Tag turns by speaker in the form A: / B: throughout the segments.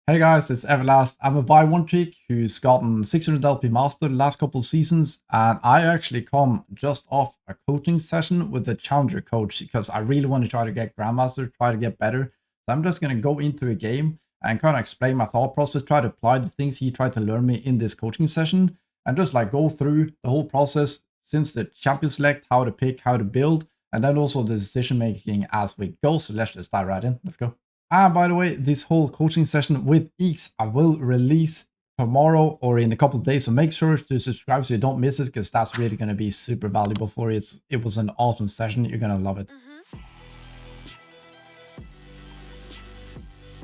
A: Hey guys, it's Everlast. I'm a Vi 1 trick who's gotten 600 LP Master the last couple of seasons, and I actually come just off a coaching session with the Challenger coach because I really want to try to get Grandmaster, try to get better. So I'm just going to go into a game and kind of explain my thought process, try to apply the things he tried to learn me in this coaching session, and just like go through the whole process since the champion select, how to pick, how to build, and then also the decision making as we go. So let's just dive right in. Let's go. And by the way, this whole coaching session with Eeks, I will release tomorrow or in a couple of days. So make sure to subscribe so you don't miss it, because that's really going to be super valuable for you. It was an awesome session. You're going to love it.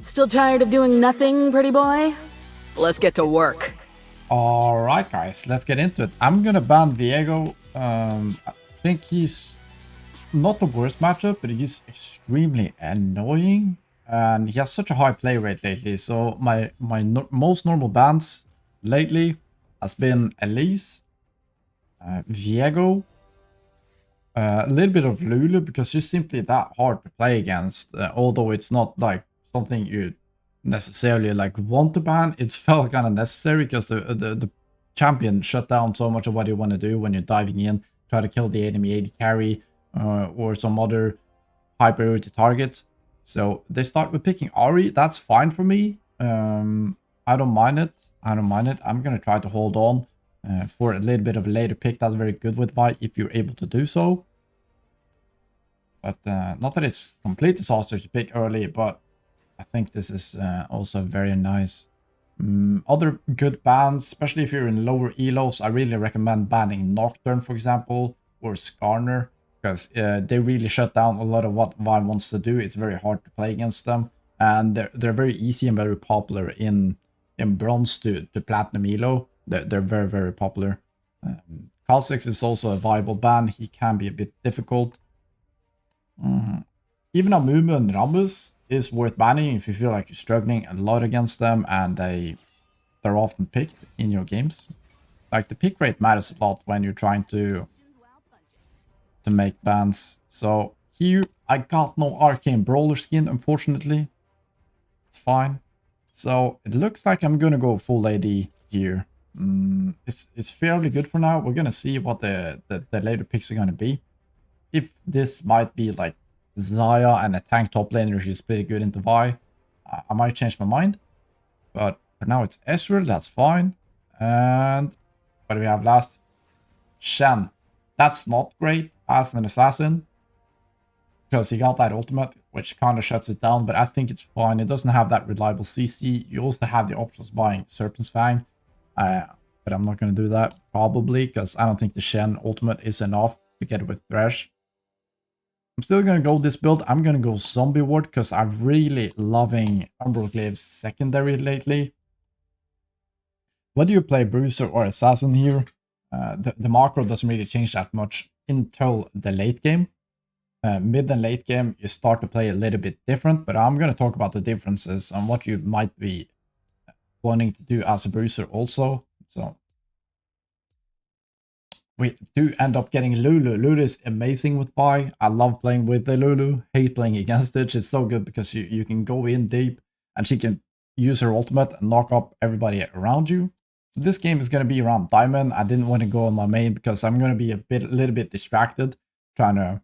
B: Still tired of doing nothing, pretty boy? Let's get to work.
A: All right, guys, let's get into it. I'm going to ban Diego. I think he's not the worst matchup, but he's extremely annoying. And he has such a high play rate lately. So my most normal bans lately has been Elise, Viego, a little bit of Lulu, because she's simply that hard to play against. Although it's not like something you necessarily like want to ban, it's felt kind of necessary because the champion shut down so much of what you want to do when you're diving in, try to kill the enemy AD carry or some other high priority target. So they start with picking Ari. That's fine for me. I don't mind it. I don't mind it. I'm going to try to hold on for a little bit of a later pick. That's very good with Vi if you're able to do so. But not that it's complete disaster to pick early, but I think this is also very nice. Other good bans, especially if you're in lower elos, I really recommend banning Nocturne, for example, or Skarner, because they really shut down a lot of what Vi wants to do. It's very hard to play against them, and they're very easy and very popular in bronze to platinum elo. They're very, very popular. Kha'Zix is also a viable ban. He can be a bit difficult. Even Amumu and Rammus is worth banning if you feel like you're struggling a lot against them, and they're often picked in your games. Like, the pick rate matters a lot when you're trying to make bans. So here I got no arcane brawler skin, unfortunately. It's fine. So it looks like I'm gonna go full AD here. It's fairly good for now. We're gonna see what the later picks are gonna be. If this might be like Zaya and a tank top laner who's pretty good into Vi, I might change my mind. But for now it's Ezreal, that's fine. And what do we have last? Shen. That's not great as an assassin, because he got that ultimate, which kind of shuts it down, but I think it's fine. It doesn't have that reliable CC. You also have the options buying Serpent's Fang, but I'm not going to do that, probably, because I don't think the Shen ultimate is enough to get it with Thresh. I'm still going to go this build. I'm going to go Zombie Ward, because I'm really loving Umbroglyph's secondary lately. Whether you play Bruiser or Assassin here, the macro doesn't really change that much until the late game. Mid and late game, you start to play a little bit different, but I'm going to talk about the differences and what you might be wanting to do as a Bruiser also. So we do end up getting Lulu. Lulu is amazing with Vi. I love playing with the Lulu, hate playing against it. She's so good because you can go in deep and she can use her ultimate and knock up everybody around you. So this game is going to be around Diamond. I didn't want to go on my main because I'm going to be a little bit distracted trying to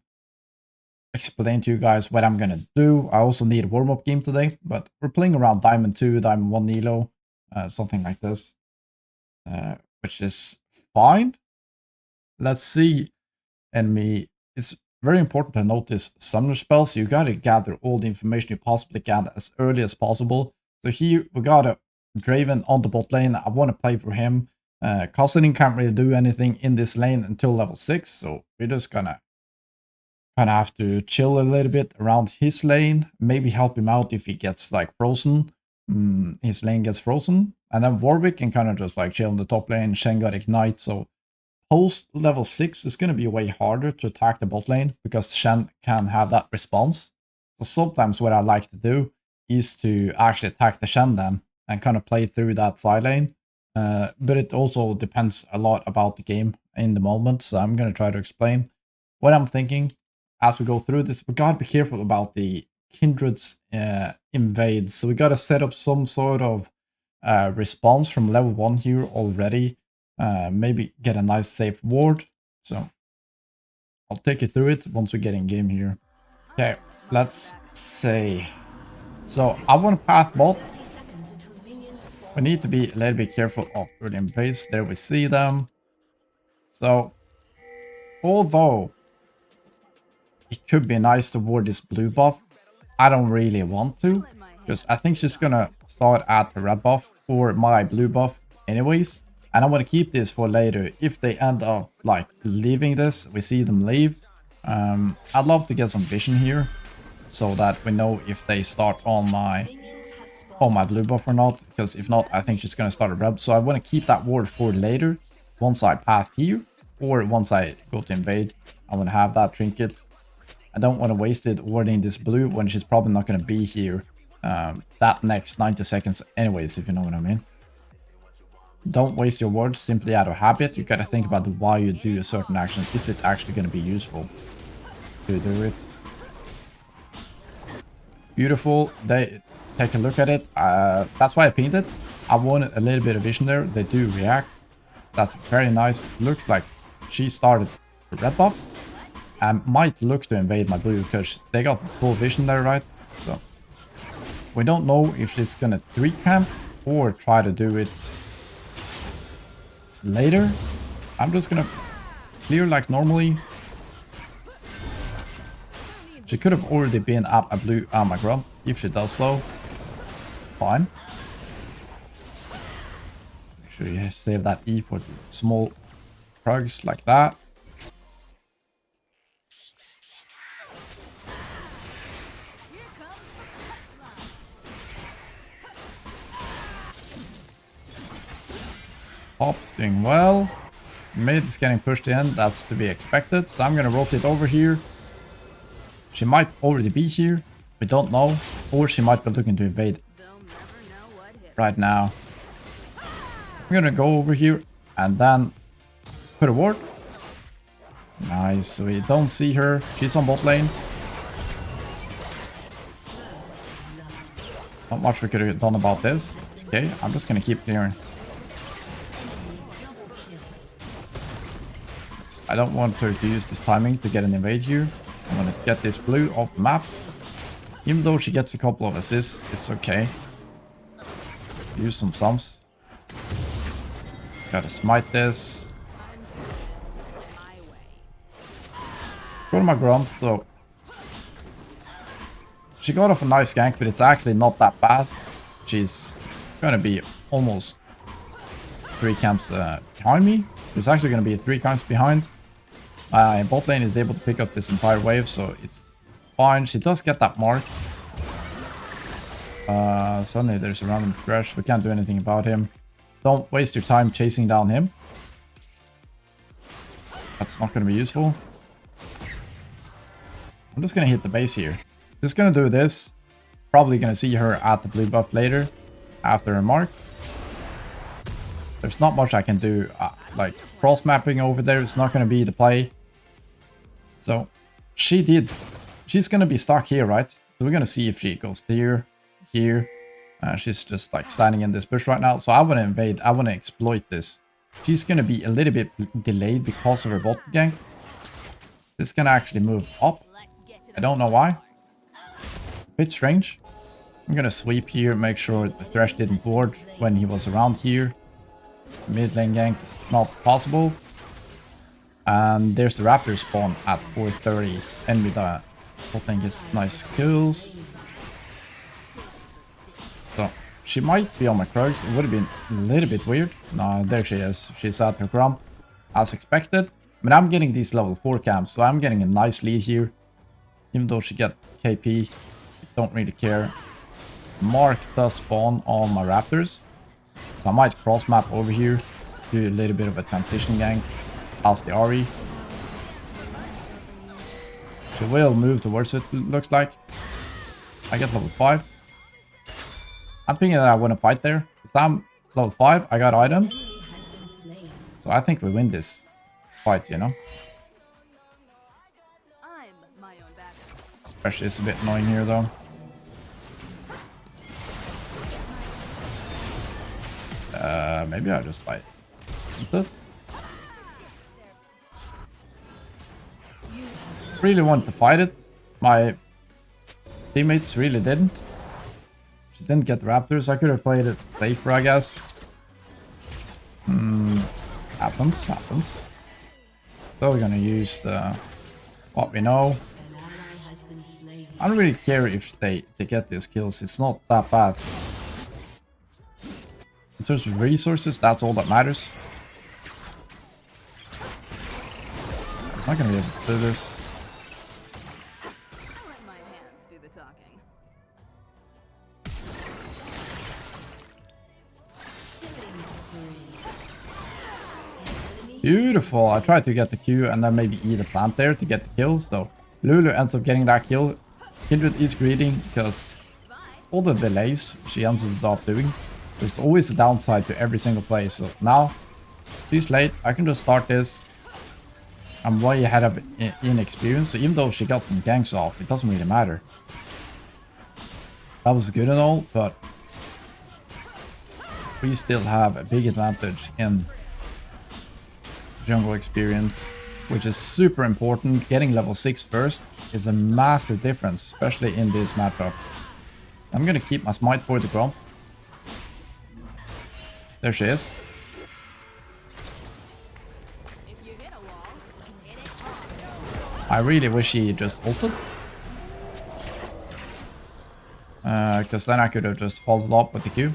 A: explain to you guys what I'm going to do. I also need a warm-up game today, but we're playing around Diamond 2, Diamond 1 Elo, something like this, which is fine. Let's see. Enemy. It's very important to notice summoner spells. You got to gather all the information you possibly can as early as possible. So here we got a Draven on the bot lane. I want to play for him. Costing can't really do anything in this lane until level 6, so we're just gonna kind of have to chill a little bit around his lane. Maybe help him out if he gets like frozen. His lane gets frozen. And then Warwick can kind of just like chill in the top lane. Shen got Ignite, so post level 6 is going to be way harder to attack the bot lane because Shen can have that response. So sometimes what I like to do is to actually attack the Shen then and kind of play through that side lane. But it also depends a lot about the game in the moment. So I'm going to try to explain what I'm thinking as we go through this. We got to be careful about the Kindred's invade. So we got to set up some sort of response from level 1 here already. Maybe get a nice safe ward. So I'll take you through it once we get in game here. Okay, let's say. So I want to path bot. We need to be a little bit careful of early invades. There we see them. So although it could be nice to ward this blue buff, I don't really want to, because I think she's gonna start at the red buff or my blue buff anyways, and I want to keep this for later. If they end up like leaving this, we see them leave, I'd love to get some vision here so that we know if they start on my blue buff or not, because if not, I think she's gonna start a red. So I want to keep that ward for later once I path here or once I go to invade. I want to have that trinket. I don't want to waste it warding this blue when she's probably not going to be here that next 90 seconds anyways, if you know what I mean. Don't waste your wards simply out of habit. You got to think about why you do a certain action. Is it actually going to be useful to do it? Beautiful. They take a look at it. That's why I pinned it. I wanted a little bit of vision there. They do react. That's very nice. Looks like she started the red buff. I might look to invade my blue because they got full vision there, right? So we don't know if she's gonna 3 camp or try to do it later. I'm just gonna clear like normally. She could have already been up a blue armor grub. If she does so, fine. Make sure you save that E for the small prugs like that. Pop's doing well. Mid is getting pushed in. That's to be expected. So I'm going to rotate over here. She might already be here. We don't know. Or she might be looking to invade right now. I'm going to go over here and then put a ward. Nice. So we don't see her. She's on bot lane. Not much we could have done about this. It's okay. I'm just going to keep clearing. I don't want her to use this timing to get an invade here. I'm gonna get this blue off the map. Even though she gets a couple of assists, it's okay. Use some sums. Gotta smite this. Go to my grunt, so she got off a nice gank, but it's actually not that bad. She's gonna be almost 3 camps behind me. It's actually gonna be 3 camps behind. Bot lane is able to pick up this entire wave, so it's fine. She does get that mark. Suddenly there's a random crash. We can't do anything about him. Don't waste your time chasing down him. That's not going to be useful. I'm just going to hit the base here. Just going to do this. Probably going to see her at the blue buff later after her mark. There's not much I can do. Like cross mapping over there, it's not going to be the play. So she's going to be stuck here, right? So we're going to see if she goes here. She's just like standing in this bush right now. So I want to invade. I want to exploit this. She's going to be a little bit delayed because of her bot gank. This can actually move up. I don't know why. A bit strange. I'm going to sweep here, make sure the Thresh didn't ward when he was around here. Mid lane gank is not possible. And there's the Raptor spawn at 4:30. And with that, I think it's nice kills. So she might be on my Krugs. It would have been a little bit weird. No, there she is. She's at her grump as expected. But I'm getting these level 4 camps, so I'm getting a nice lead here. Even though she get KP, don't really care. Mark does spawn on my Raptors. So I might cross map over here, do a little bit of a transition gank past the Ari. She will move towards it, looks like. I get level 5. I'm thinking that I want to fight there. If I'm level 5, I got item. So I think we win this fight, you know. Thresh is a bit annoying here though. Maybe I just like it. Really wanted to fight it. My teammates really didn't. She didn't get raptors. I could have played it safer, I guess. Happens. So we're gonna use the what we know. I don't really care if they get these kills. It's not that bad. In terms of resources, that's all that matters. I'm not gonna be able to do this. Beautiful. I tried to get the Q and then maybe eat a plant there to get the kill. So Lulu ends up getting that kill. Kindred is greedy because all the delays she ends up doing. There's always a downside to every single play. So now she's late. I can just start this. I'm way ahead of inexperience. So even though she got some ganks off, it doesn't really matter. That was good and all, but we still have a big advantage in jungle experience, which is super important. Getting level 6 first is a massive difference, especially in this matchup. I'm gonna keep my smite for the grump. There she is. I really wish he just ulted. Because then I could have just followed up with the Q.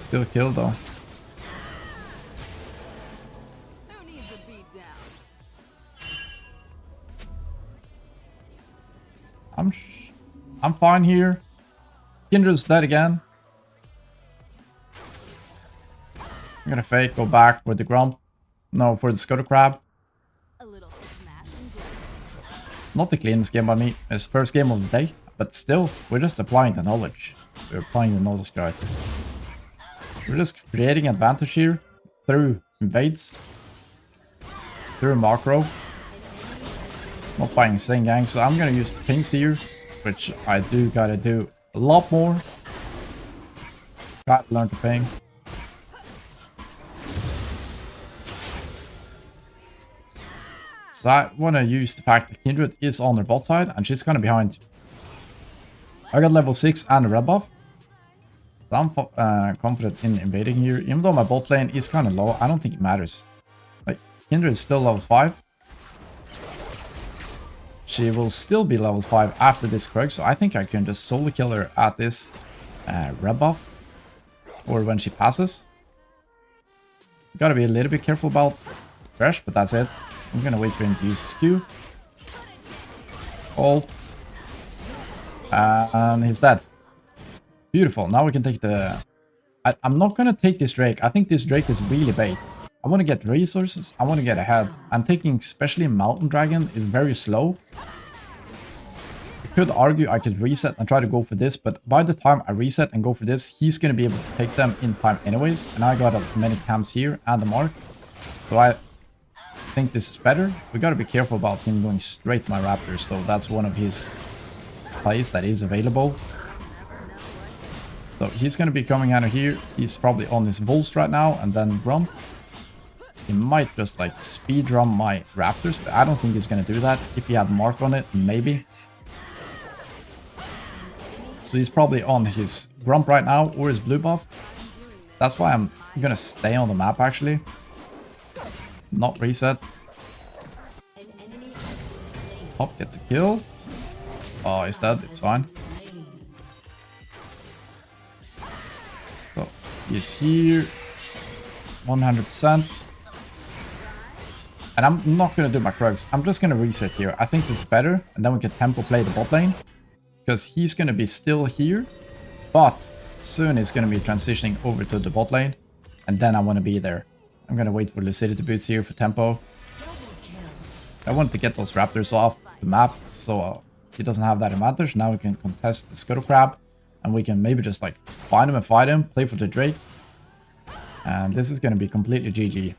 A: Still killed though. I'm fine here. Kindred's dead again. I'm gonna fake, go back for the grump. No, for the scuttle crab. Not the cleanest game by me. It's first game of the day, but still, we're just applying the knowledge. We're applying the knowledge, guys. We're just creating advantage here through invades, through macro. Not buying insane gank, so I'm gonna use the pings here, which I do gotta do a lot more. Gotta learn to ping. So I want to use the fact that Kindred is on her bot side and she's kind of behind. I got level 6 and a red buff. So I'm confident in invading here. Even though my bot lane is kind of low, I don't think it matters. Like, Kindred is still level 5. She will still be level 5 after this Krug, so I think I can just solo kill her at this red buff. Or when she passes. Gotta be a little bit careful about Thresh, but that's it. I'm gonna wait for him to use his Q. Ult. And he's dead. Beautiful. Now we can take the... I'm not gonna take this Drake. I think this Drake is really bait. I want to get resources. I want to get ahead. I'm taking especially Mountain Dragon is very slow. I could argue I could reset and try to go for this, but by the time I reset and go for this, he's going to be able to take them in time anyways. And I got many camps here and the mark. So I think this is better. We got to be careful about him going straight to my Raptors, though. That's one of his plays that is available. So he's going to be coming out of here. He's probably on his Volst right now and then Grump. He might just like speed run my Raptors. I don't think he's going to do that. If he had mark on it, maybe. So he's probably on his Grump right now or his blue buff. That's why I'm going to stay on the map actually. Not reset. Top gets a kill. Oh, he's dead. It's fine. So he's here. 100%. And I'm not going to do my Krugs. I'm just going to reset here. I think this is better. And then we can tempo play the bot lane. Because he's going to be still here. But soon he's going to be transitioning over to the bot lane. And then I want to be there. I'm going to wait for Lucidity boots here for tempo. I want to get those Raptors off the map. So he doesn't have that advantage. Now we can contest the Scuttle Crab. And we can maybe just like find him and fight him. Play for the Drake. And this is going to be completely GG.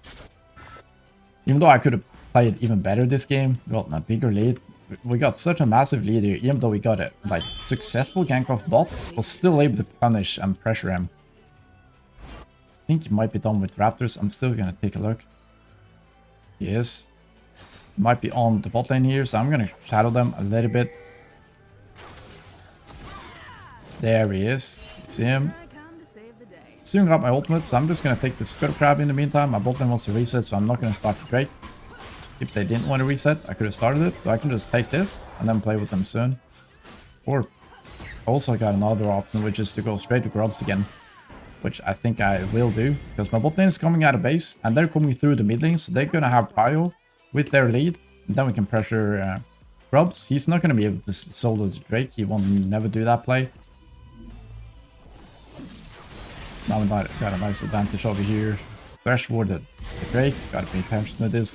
A: Even though I could have played even better this game, gotten a bigger lead, we got such a massive lead here, even though we got a like successful gank off bot, was still able to punish and pressure him. I think he might be done with Raptors. I'm still gonna take a look. He is. He might be on the bot lane here, so I'm gonna shadow them a little bit. There he is. See him. Soon got my ultimate, so I'm just gonna take the Scuttle Crab in the meantime. My bot lane wants to reset, so I'm not gonna start the Drake. If they didn't want to reset, I could have started it, but I can just take this and then play with them soon. Or also got another option, which is to go straight to Grubs again, which I think I will do, because my bot lane is coming out of base and they're coming through the mid lane, so they're gonna have prio with their lead, and then we can pressure Grubs. He's not gonna be able to solo the Drake. He won't never do that play. Now we got a nice advantage over here. Thresh warded the Drake. Gotta pay attention to these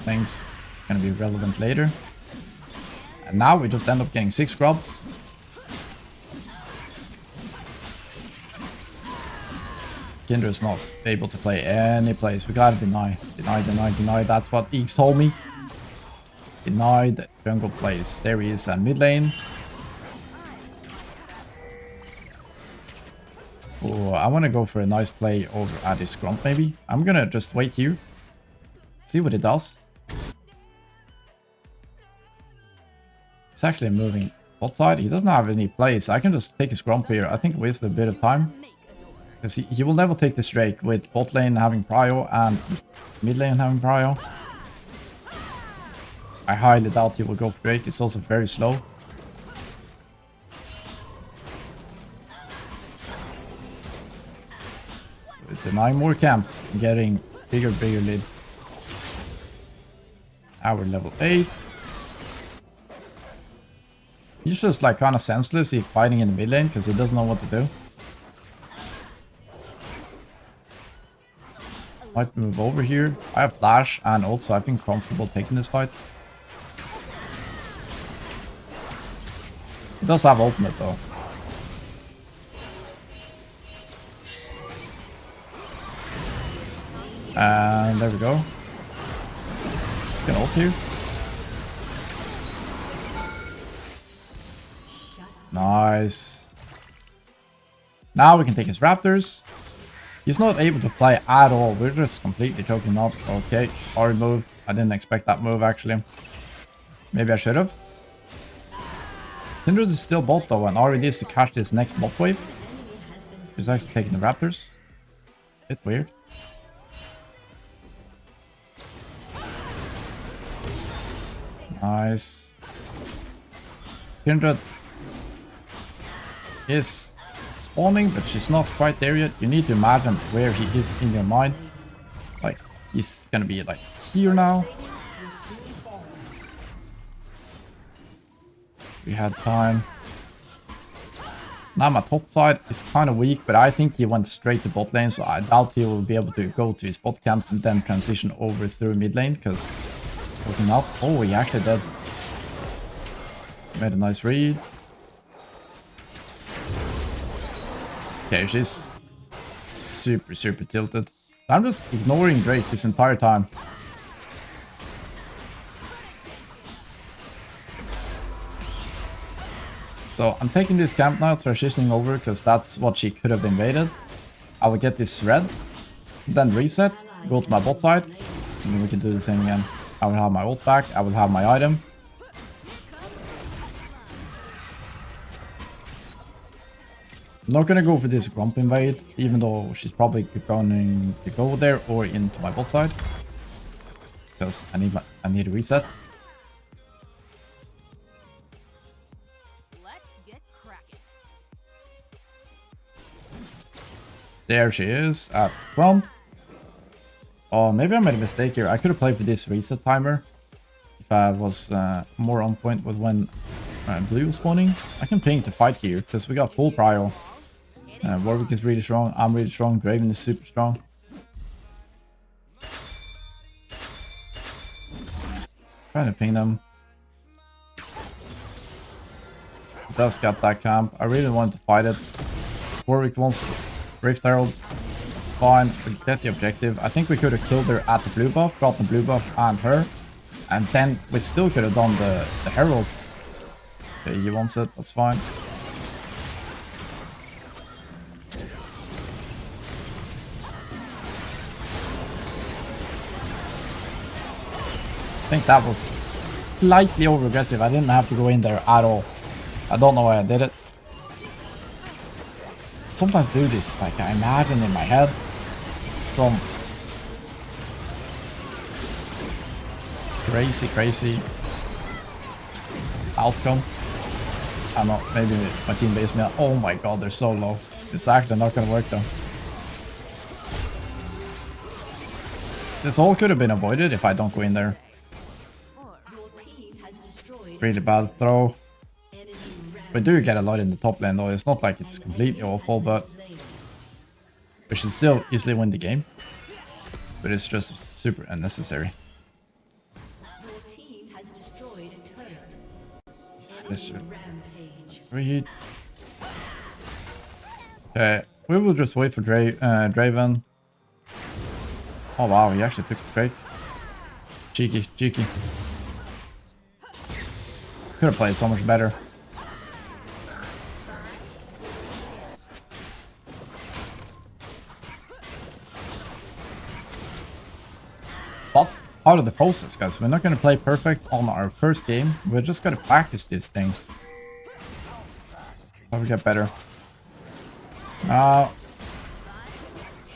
A: things. Gonna be relevant later. And now we just end up getting 6 Grubs. Kindra's not able to play any plays. We gotta deny. Deny. That's what Eeks told me. Denied jungle plays. There he is at mid lane. Oh, I want to go for a nice play over at his Grump maybe. I'm gonna just wait here. See what it does. He's actually moving bot side. He doesn't have any plays. I can just take his Grump here. I think waste a bit of time. Because he will never take this Drake with bot lane having prio and mid lane having prio. I highly doubt he will go for Drake. It's also very slow. Denying more camps, getting bigger lead. Our level 8. He's just like kind of senseless. He's fighting in the mid lane because he doesn't know what to do. Might move over here. I have flash and also I've been comfortable taking this fight. He does have ultimate though. And there we go. Can ult here. Nice. Now we can take his Raptors. He's not able to play at all. We're just completely choking up. Okay, Ari moved. I didn't expect that move actually. Maybe I should have. Kindred is still bot though, and Ari needs to catch this next bot wave. He's actually taking the Raptors. Bit weird. Nice. Kindred is spawning, but she's not quite there yet. You need to imagine where he is in your mind. Like, he's gonna be like here now. We had time. Now my top side is kind of weak, but I think he went straight to bot lane, so I doubt he will be able to go to his bot camp and then transition over through mid lane, because looking up. Oh, he actually did. Made a nice read. Okay, she's super tilted. I'm just ignoring Drake this entire time. So I'm taking this camp now, transitioning over, because that's what she could have invaded. I will get this red, then reset, go to my bot side, and then we can do the same again. I will have my ult back, I will have my item. I'm not gonna go for this Grump invade, even though she's probably going to go there or into my bot side. Because I need a reset. There she is at front. Oh, maybe I made a mistake here. I could have played for this reset timer if I was more on point with when blue was spawning. I can ping to fight here because we got full prio. Warwick is really strong. I'm really strong. Draven is super strong. Trying to ping them. Does got that camp. I really wanted to fight it. Warwick wants Rift Herald. Fine, we get the objective. I think we could have killed her at the blue buff, got the blue buff and her, And then we still could have done the Herald. Okay, he wants it, that's fine. I think that was slightly over aggressive. I didn't have to go in there at all. I don't know why I did it. Sometimes do this, like I imagine in my head some crazy outcome. I don't know, maybe my team based me. Oh my god, they're so low. It's actually not gonna work though. This all could have been avoided if I don't go in there. Really bad throw. We do get a lot in the top lane though. It's not like it's completely awful, but we should still easily win the game. But it's just super unnecessary. Read. Okay, we will just wait for Draven. Oh wow, he actually took the trade. Cheeky. Could have played so much better. But part of the process, guys. We're not going to play perfect on our first game. We're just going to practice these things. So we get better. Now,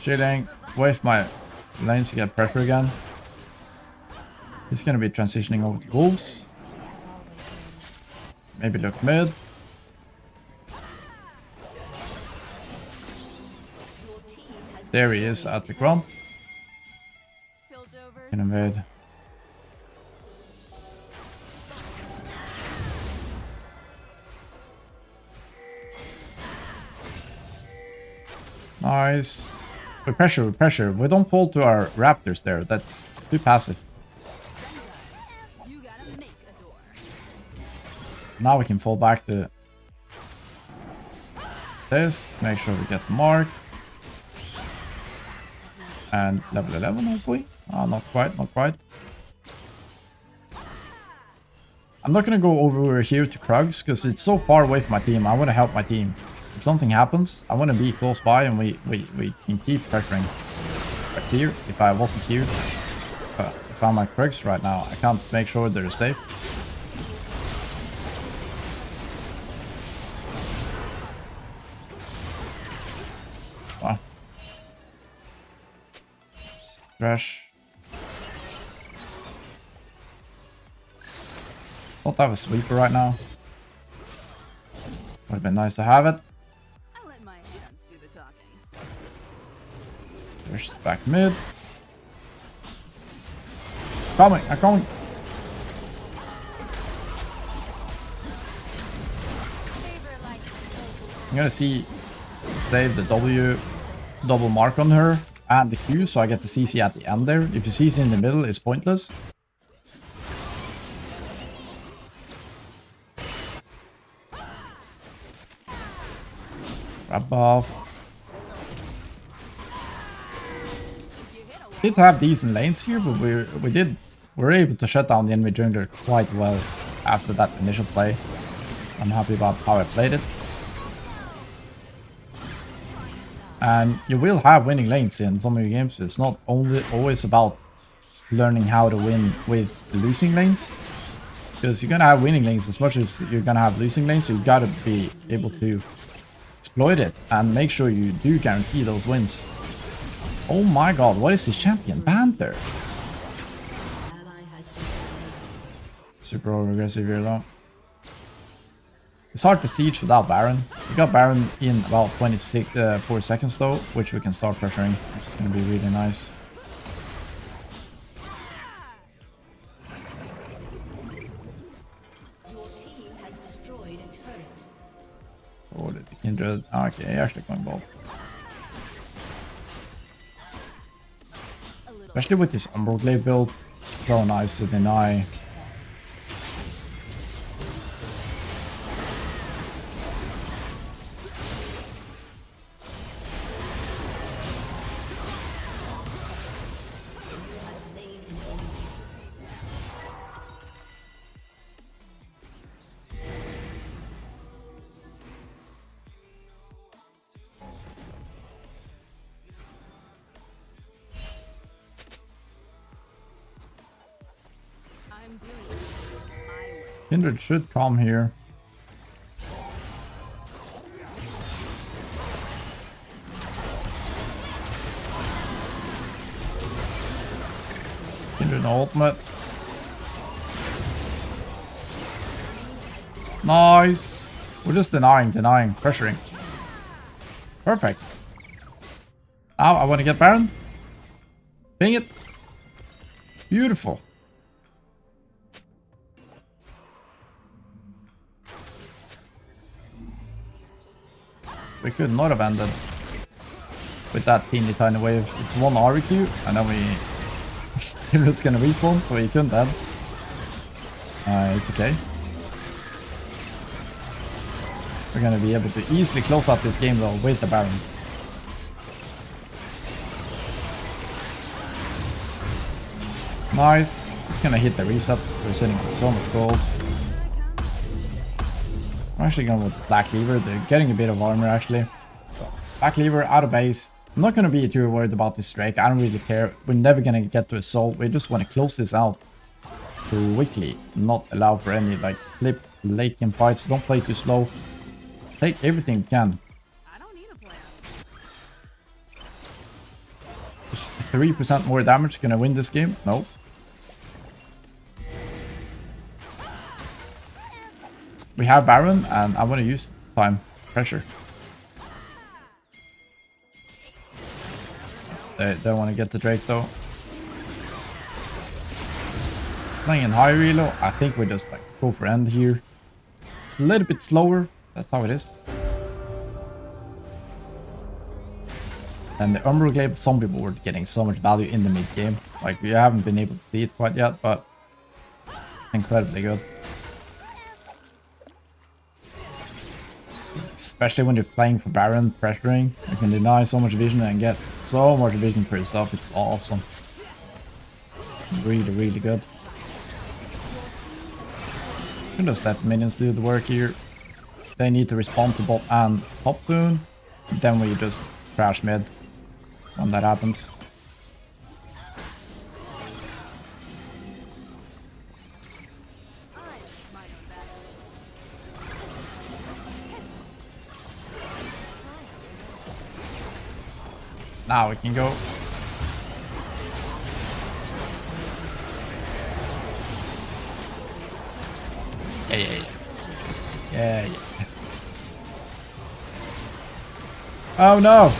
A: shielding. Wait for my lanes to get pressure again. He's going to be transitioning over to wolves. Maybe look mid. There he is at the grump. Can invade. Nice. We pressure. We don't fall to our raptors there. That's too passive. Now we can fall back to this. Make sure we get the mark. And level 11 hopefully. Oh, not quite. I'm not gonna go over here to Krugs because it's so far away from my team. I want to help my team. If something happens, I want to be close by and we can keep pressuring. But here, if I wasn't here, if I'm at Krugs right now, I can't make sure they're safe. Wow. Trash. Don't have a sweeper right now. Would have been nice to have it.
B: I'll let my hands do the talking.
A: There's back mid. Coming, I'm coming. I'm gonna see save the W double mark on her and the Q so I get the CC at the end there. If you CC in the middle, it's pointless. Grab off. Did have decent lanes here, but we were able to shut down the enemy jungler quite well after that initial play. I'm happy about how I played it. And you will have winning lanes in some of your games. It's not always about learning how to win with losing lanes. Because you're gonna have winning lanes as much as you're gonna have losing lanes, so you gotta be able to exploit it and make sure you do guarantee those wins. Oh my god, what is this champion banter? Super over aggressive here though. It's hard to siege without Baron. We got Baron in about 4 seconds though, which we can start pressuring. It's gonna be really nice. Oh, the Kindred. Okay, actually going both. Especially with this Umbral Glaive build, so nice to deny. Kindred should come here. Kindred ultimate. Nice. We're just denying, pressuring. Perfect. Now I want to get Baron. Bing it. Beautiful. We could not have ended with that teeny tiny wave. It's one RQ and then we're just gonna respawn, so he couldn't end. It's okay. We're gonna be able to easily close out this game though with the Baron. Nice. Just gonna hit the reset. We're sitting on so much gold. I'm actually going with Black Lever. They're getting a bit of armor actually. So, Black Lever out of base. I'm not gonna be too worried about this Drake. I don't really care. We're never gonna get to a soul. We just want to close this out quickly. Not allow for any like flip late game fights. Don't play too slow. Take everything you can.
B: I don't need a plan.
A: Just 3% more damage gonna win this game? No. We have Baron and I want to use time pressure. They don't want to get the Drake though. Playing in high reload, I think we just like go for end here. It's a little bit slower. That's how it is. And the Umbroglaive zombie board getting so much value in the mid game. Like we haven't been able to see it quite yet, but incredibly good. Especially when you're playing for Baron, pressuring. You can deny so much vision and get so much vision for yourself. It's awesome. Really, really good. You can just let minions do the work here. They need to respond to bot and top boon. Then we just crash mid when that happens. Now we can go. Yeah. Oh no!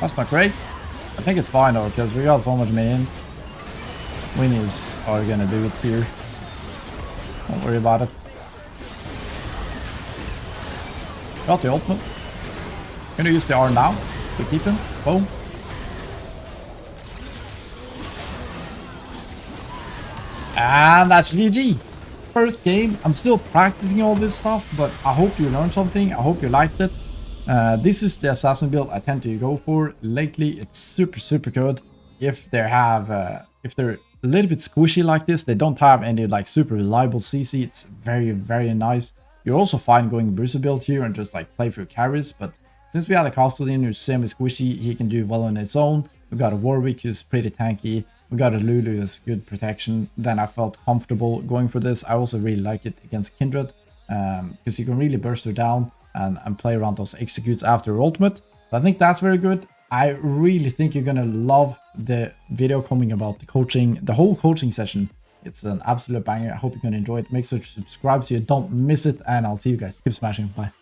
A: That's not great. I think it's fine though, because we got so much minions. Winnies are gonna do it here. Don't worry about it. Got the ultimate. Gonna use the R now to keep him. Boom. And that's GG. First game. I'm still practicing all this stuff, but I hope you learned something. I hope you liked it. This is the assassin build I tend to go for. Lately, it's super good. If they're a little bit squishy like this, they don't have any like super reliable CC. It's very nice. You're also fine going Bruiser build here and just like play through carries, but since we had a Castellan who's semi-squishy, he can do well on his own. We got a Warwick who's pretty tanky. We got a Lulu who's good protection. Then I felt comfortable going for this. I also really like it against Kindred because you can really burst her down and play around those executes after her ultimate. So I think that's very good. I really think you're gonna love the video coming about the coaching, the whole coaching session. It's an absolute banger. I hope you're gonna enjoy it. Make sure to subscribe so you don't miss it, and I'll see you guys. Keep smashing. Bye.